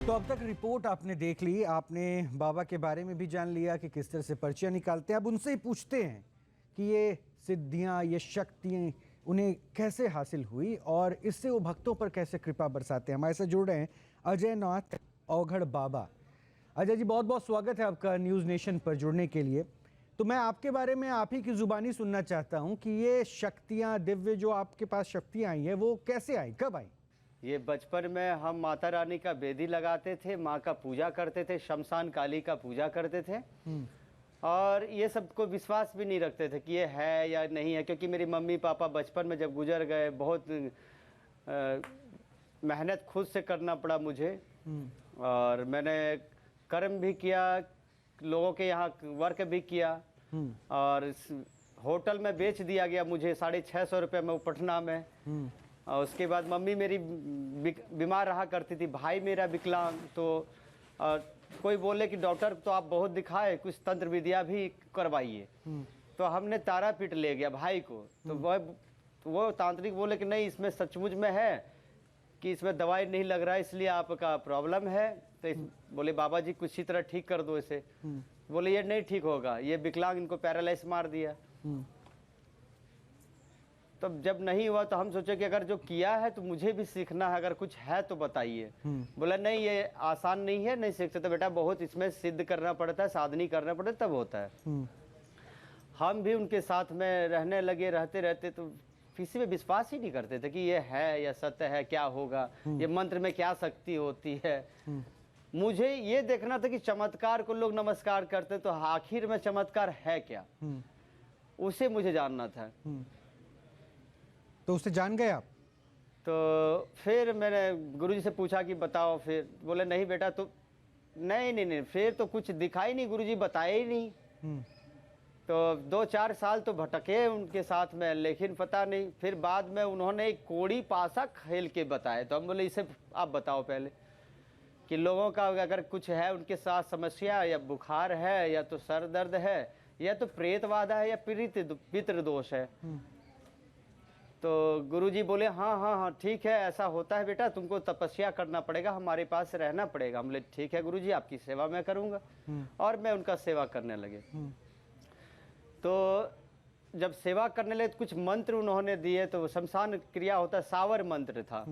तो अब तक रिपोर्ट आपने देख ली, आपने बाबा के बारे में भी जान लिया कि किस तरह से पर्चियां निकालते हैं। अब उनसे ही पूछते हैं कि ये सिद्धियां, ये शक्तियां उन्हें कैसे हासिल हुई और इससे वो भक्तों पर कैसे कृपा बरसाते हैं। हमारे साथ जुड़ रहे हैं अजय नाथ औघड़ बाबा। अजय जी, बहुत बहुत स्वागत है आपका न्यूज़ नेशन पर जुड़ने के लिए। तो मैं आपके बारे में आप ही की जुबानी सुनना चाहता हूँ कि ये शक्तियाँ, दिव्य जो आपके पास शक्तियाँ आई हैं, वो कैसे आई, कब आई? ये बचपन में हम माता रानी का बेदी लगाते थे, माँ का पूजा करते थे, शमशान काली का पूजा करते थे और ये सब को विश्वास भी नहीं रखते थे कि ये है या नहीं है, क्योंकि मेरी मम्मी पापा बचपन में जब गुजर गए, बहुत मेहनत खुद से करना पड़ा मुझे और मैंने कर्म भी किया, लोगों के यहाँ वर्क भी किया और होटल में बेच दिया गया मुझे 650 रुपये में पटना में। और उसके बाद मम्मी मेरी बीमार रहा करती थी, भाई मेरा विकलांग। तो कोई बोले कि डॉक्टर तो आप बहुत दिखाए, कुछ तंत्र विद्या भी करवाइए। तो हमने तारापीठ ले गया भाई को। तो वो तांत्रिक बोले कि नहीं, इसमें सचमुच में है कि इसमें दवाई नहीं लग रहा है, इसलिए आपका प्रॉब्लम है। तो बोले बाबा जी कुछ ही तरह ठीक कर दो इसे। बोले ये नहीं ठीक होगा, ये विकलांग, इनको पैरालाइज मार दिया। तो जब नहीं हुआ तो हम सोचे कि अगर जो किया है तो मुझे भी सीखना है, अगर कुछ है तो बताइए। बोला नहीं, ये आसान नहीं है, नहीं सीख सकते बेटा, बहुत इसमें सिद्ध करना पड़ता है, साधनी करना पड़ता है, तब होता है। हम भी उनके साथ में रहने लगे, रहते रहते तो किसी में विश्वास ही नहीं करते थे कि ये है या सत्य है, क्या होगा, ये मंत्र में क्या शक्ति होती है। मुझे ये देखना था कि चमत्कार को लोग नमस्कार करते तो आखिर में चमत्कार है क्या, उसे मुझे जानना था। तो उससे जान गए आप? तो फिर मैंने गुरुजी से पूछा कि बताओ। फिर बोले नहीं बेटा, तो नहीं, फिर तो कुछ दिखाई नहीं, गुरुजी बताए ही नहीं। तो 2-4 साल तो भटके उनके साथ में, लेकिन पता नहीं। फिर बाद में उन्होंने एक कोड़ी पासा खेल के बताए। तो हम बोले इसे आप बताओ पहले कि लोगों का अगर कुछ है उनके साथ समस्या, या बुखार है, या तो सर दर्द है, या तो प्रेतवादा है, या पितृ दोष है। तो गुरुजी बोले हाँ ठीक है, ऐसा होता है बेटा, तुमको तपस्या करना पड़ेगा, हमारे पास रहना पड़ेगा। हम बोले ठीक है गुरुजी, आपकी सेवा मैं करूँगा। और मैं उनका सेवा करने लगे। तो जब सेवा करने लगे तो कुछ मंत्र उन्होंने दिए। तो शमशान क्रिया होता है, सावर मंत्र था।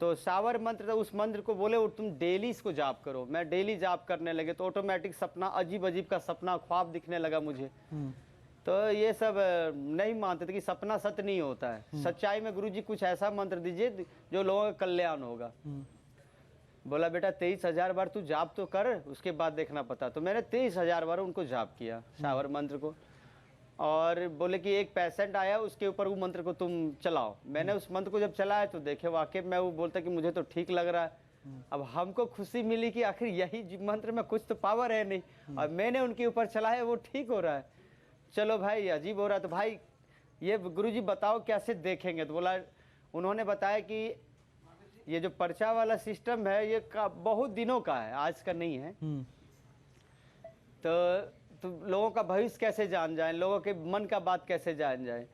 तो सावर मंत्र था, उस मंत्र को बोले तुम डेली इसको जाप करो। मैं डेली जाप करने लगे तो ऑटोमेटिक सपना, अजीब अजीब का सपना, ख्वाब दिखने लगा मुझे। तो ये सब नहीं मानते थे कि सपना सत्य नहीं होता है। सच्चाई में गुरुजी कुछ ऐसा मंत्र दीजिए जो लोगों का कल्याण होगा। बोला बेटा 23,000 बार तू जाप तो कर, उसके बाद देखना पता। तो मैंने 23,000 बार उनको जाप किया सावर मंत्र को। और बोले कि एक पेशेंट आया, उसके ऊपर वो मंत्र को तुम चलाओ। मैंने उस मंत्र को जब चलाया तो देखे वाकई में वो बोलता कि मुझे तो ठीक लग रहा है। अब हमको खुशी मिली कि आखिर यही मंत्र में कुछ तो पावर है नहीं, और मैंने उनके ऊपर चलाया, वो ठीक हो रहा है। चलो भाई, अजीब हो रहा है। तो भाई ये गुरुजी बताओ कैसे देखेंगे। तो बोला, उन्होंने बताया कि ये जो पर्चा वाला सिस्टम है ये बहुत दिनों का है, आज का नहीं है। तो लोगों का भविष्य कैसे जान जाए, लोगों के मन का बात कैसे जान जाए।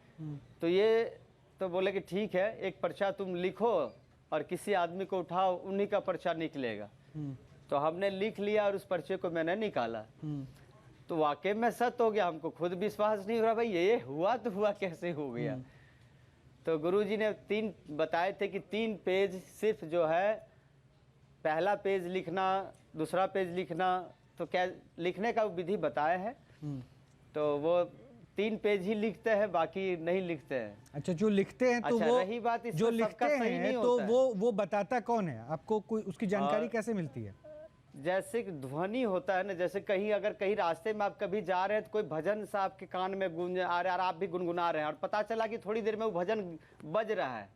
तो ये तो बोले कि ठीक है, एक पर्चा तुम लिखो और किसी आदमी को उठाओ, उन्हीं का पर्चा निकलेगा। तो हमने लिख लिया और उस पर्चे को मैंने निकाला। तो वाकई में सत्य हो गया। हमको खुद विश्वास नहीं हो रहा, भाई ये हुआ तो हुआ, कैसे हो गया। तो गुरुजी ने 3 बताए थे कि 3 पेज सिर्फ जो है, पहला पेज लिखना, दूसरा पेज लिखना। तो क्या लिखने का विधि बताया है। तो वो 3 पेज ही लिखते हैं, बाकी नहीं लिखते हैं। अच्छा, जो लिखते हैं तो अच्छा, वो रही बात जो लिखते हैं तो वो बताता कौन है आपको, कोई उसकी जानकारी कैसे मिलती है? जैसे ध्वनि होता है ना, जैसे कहीं अगर कहीं रास्ते में आप कभी जा रहे हैं तो कोई भजन सा आपके कान में गूंज आ रहा है और आप भी गुनगुना रहे हैं, और पता चला कि थोड़ी देर में वो भजन बज रहा है।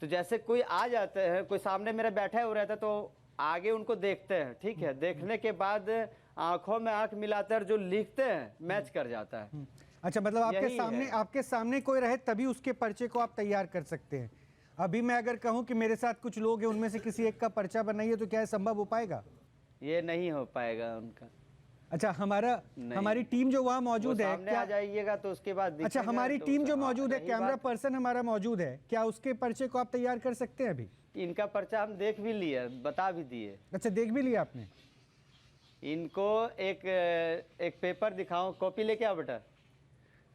तो जैसे कोई आ जाते हैं, कोई सामने मेरे बैठा हो रहता है, तो आगे उनको देखते हैं, ठीक है। देखने के बाद आंखों में आंख मिलाते हैं और जो लिखते हैं मैच कर जाता है। अच्छा, मतलब आपके सामने कोई रहे तभी उसके पर्चे को आप तैयार कर सकते हैं। अभी मैं अगर कहूं कि मेरे साथ कुछ लोग हैं, उनमें से किसी एक का पर्चा बनाइए, तो क्या संभव हो पाएगा? ये नहीं हो पाएगा उनका। अच्छा, हमारी टीम जो वहाँ मौजूद है, क्या आ जाइएगा तो उसके बाद। अच्छा, हमारी टीम जो मौजूद है, कैमरा पर्सन हमारा मौजूद है, क्या उसके पर्चे को आप तैयार कर सकते हैं अभी? इनका पर्चा हम देख भी लिए, बता भी दिए। अच्छा, देख भी लिया आपने? इनको एक पेपर दिखाऊं, कॉपी लेके आओ बेटा।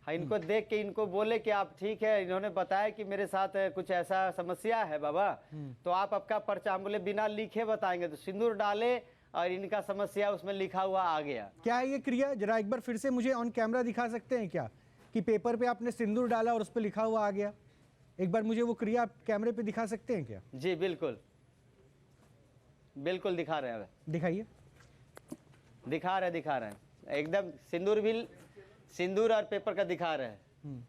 हाँ, इनको देख के इनको बोले कि आप ठीक है, इन्होंने बताया कि मेरे साथ कुछ ऐसा समस्या है बाबा, तो आप आपका पर्चा, हम बोले बिना लिखे बताएंगे, तो सिंदूर डाले और इनका समस्या उसमें लिखा हुआ आ गया। क्या है ये क्रिया? जरा एक बार फिर से मुझे ऑन कैमरा दिखा सकते हैं क्या, कि पेपर पे आपने सिंदूर डाला और उस पर लिखा हुआ आ गया? एक बार मुझे वो क्रिया आप कैमरे पे दिखा सकते हैं क्या? जी बिल्कुल, बिल्कुल दिखा रहे हैं, दिखाइए। दिखा रहे हैं एकदम, सिंदूर और पेपर का दिखा रहे हैं।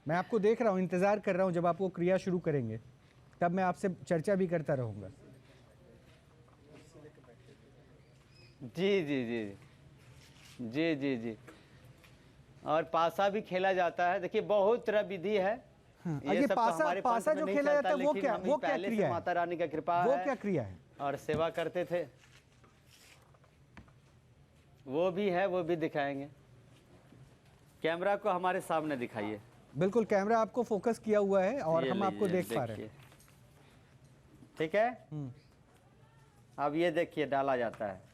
मैं आपको देख रहा हूँ, इंतजार कर रहा हूँ जब आप वो क्रिया शुरू करेंगे, तब मैं आपसे चर्चा भी करता रहूंगा। जी जी जी जी जी जी। और पासा भी खेला जाता है। देखिए बहुत तरह विधि है। हाँ, ये ये सब तो पासा हमारे पासा पंथ में जो नहीं खेला चलता, जाता है वो लेकिन क्या, हम वो ही क्या पहले से क्रिया है? माता रानी का कृपा वो है क्या क्रिया है? और सेवा करते थे। वो भी है, वो भी दिखाएंगे। कैमरा को हमारे सामने दिखाइए। बिल्कुल, कैमरा आपको फोकस किया हुआ है और ये हम आपको लीजिए, देख पा रहे हैं। देखिए। ठीक है, अब ये देखिए डाला जाता है।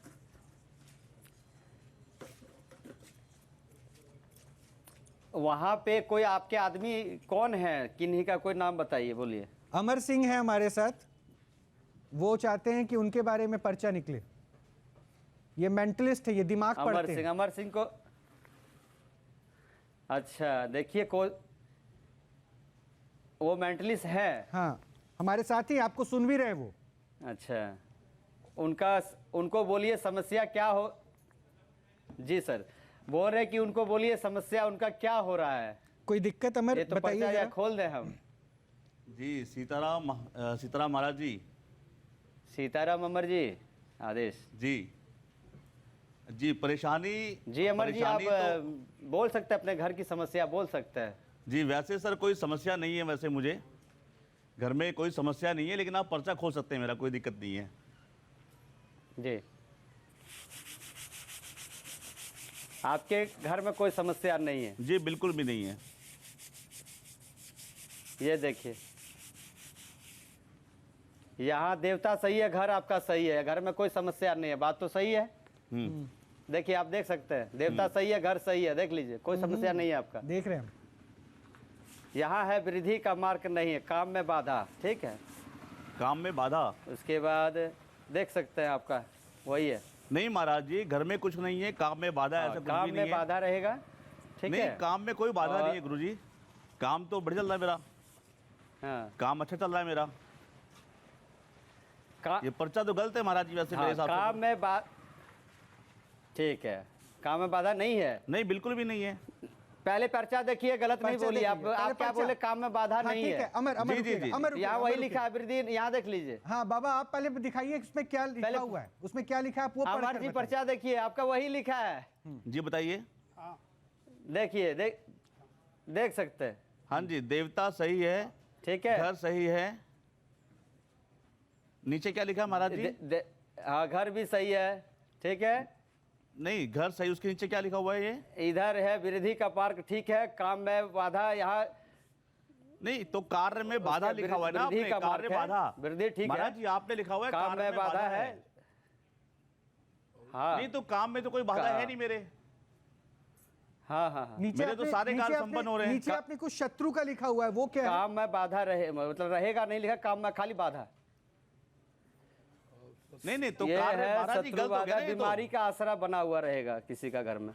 वहां पे कोई आपके आदमी कौन है, किन्हीं का कोई नाम बताइए, बोलिए। अमर सिंह है हमारे साथ, वो चाहते हैं कि उनके बारे में पर्चा निकले। ये मेंटलिस्ट है, ये दिमाग पढ़ते हैं। अमर सिंह को, अच्छा देखिए, वो मेंटलिस्ट है। हाँ, हमारे साथ ही, आपको सुन भी रहे वो। अच्छा, उनको बोलिए समस्या क्या हो। जी सर, बोल रहे कि उनको बोलिए समस्या उनका क्या हो रहा है। कोई दिक्कत अमर ये तो बताइए पर्चा जरा। खोल दें हम। जी सीताराम महाराज जी। सीताराम अमर जी, आदेश। जी जी, परेशानी जी अमर जी, आप तो, बोल सकते हैं अपने घर की समस्या, बोल सकते हैं। जी वैसे सर कोई समस्या नहीं है, वैसे मुझे घर में कोई समस्या नहीं है, लेकिन आप पर्चा खोल सकते हैं, मेरा कोई दिक्कत नहीं है। जी, आपके घर में कोई समस्या नहीं है? जी बिल्कुल भी नहीं है। ये देखिए, यहाँ देवता सही है, घर आपका सही है, घर में कोई समस्या नहीं है, बात तो सही है। देखिए आप देख सकते हैं, देवता सही है, घर सही है, देख लीजिए, कोई समस्या नहीं है आपका। देख रहे हैं हम। यहाँ है वृद्धि का मार्ग नहीं है, काम में बाधा। ठीक है, काम में बाधा। उसके बाद देख सकते हैं आपका वही है। नहीं महाराज जी, घर में कुछ नहीं है, काम में बाधा ऐसा कुछ काम भी में नहीं है। बाधा रहेगा। ठीक नहीं, है, काम में कोई बाधा नहीं है गुरुजी, काम तो बढ़िया चल रहा है मेरा। हाँ, काम अच्छा चल रहा है मेरा। का, ये पर्चा तो गलत है महाराज जी, वैसे मेरे हाँ, हिसाब काम से। में ठीक है, काम में बाधा नहीं है। नहीं बिल्कुल भी नहीं है। पहले पर्चा देखिए, गलत नहीं पर्चा बोलिए आप। देखिए, आप पहले क्या पर्चा। बोले, काम में बाधा हाँ, नहीं ठीक है। है, अमर अमर जी, जी, रुकिएगा, जी। अमर यहाँ रुकिएगा, वही अमर लिखा है वृद्धि, यहाँ देख लीजिए। हाँ बाबा, आप पहले दिखाइए उसमें क्या लिखा पहले- हुआ है, उसमें क्या लिखा है, आप वो पढ़ अमर कर जी बताइए। पर्चा देखिए, आपका वही लिखा है। जी बताइए। देखिए, देख सकते हैं। हाँ जी, देवता सही है, ठीक है, घर सही है। नीचे क्या लिखा है महाराज जी? हाँ, घर भी सही है। ठीक है, नहीं, घर सही, उसके नीचे क्या लिखा हुआ है ये? इधर है वृद्धि का पार्क। ठीक है, काम में बाधा, यहाँ नहीं तो कार्य में बाधा उसके लिखा हुआ है ना वृद्धि आपने, का कार्य मार्ग है। बाधा। वृद्धि ठीक है, महाराज जी आपने लिखा हुआ है काम कार्य में बाधा है। हाँ, नहीं तो काम में तो कोई बाधा है नहीं मेरे। हाँ हाँ हाँ, नीचे मेरे तो आपने- सारे नीचे कार्य आपने- संपन्न हो रहे हैं। नीचे आपने कुछ शत्रु का लिखा हुआ है, वो क्या है? काम में बाधा रहे, मतलब रहेगा नहीं लिखा, काम में खाली बाधा। नहीं नहीं तो ये कार्य है महाराज जी शत्रु गलत हो गया बाधा, ना ये तो। बीमारी का आसरा बना हुआ रहेगा किसी का घर में।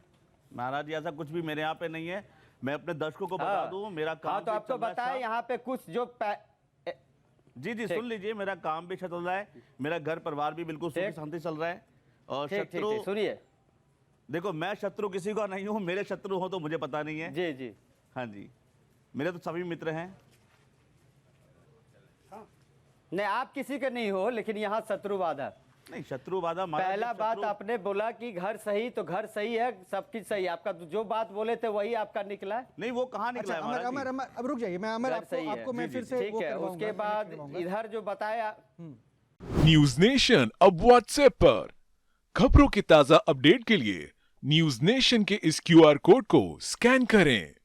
महाराज जी ऐसा कुछ भी मेरे यहाँ पे नहीं है, मैं अपने दर्शकों को बता हाँ। दूं, मेरा काम हाँ, तो भी आपको चल रहा है बताए अच्छा। यहाँ पे कुछ जो जी जी ठीक। सुन लीजिए, मेरा काम भी अच्छा चल रहा है, मेरा घर परिवार भी बिल्कुल सुखी ठीक। शांति चल रहा है। और ठीक ठीक शत्रु, ठीक, सुनिए। देखो मैं शत्रु किसी का नहीं हूँ, मेरे शत्रु हो तो मुझे पता नहीं है। जी जी, हाँ जी, मेरे तो सभी मित्र हैं। नहीं आप किसी के नहीं हो, लेकिन यहाँ शत्रु बाधा। नहीं शत्रु बाधा महाराज जी, पहला बात शत्रु- आपने बोला कि घर सही, तो घर सही है, सब कुछ सही है। आपका जो बात बोले थे वही आपका निकला है। नहीं वो कहाँ निकला अच्छा है अमर महाराज अमर जी? अमर, अब रुक जाइए, मैं अमर घर आपको सही है। आपको मैं जी, फिर जी, से ठीक वो है, करवाऊंगा, उसके connect बाद करवाऊंगा। इधर जो बताया, न्यूज नेशन अब व्हाट्सएप पर खबरों की ताजा अपडेट के लिए न्यूज नेशन के इस क्यूआर कोड को स्कैन करें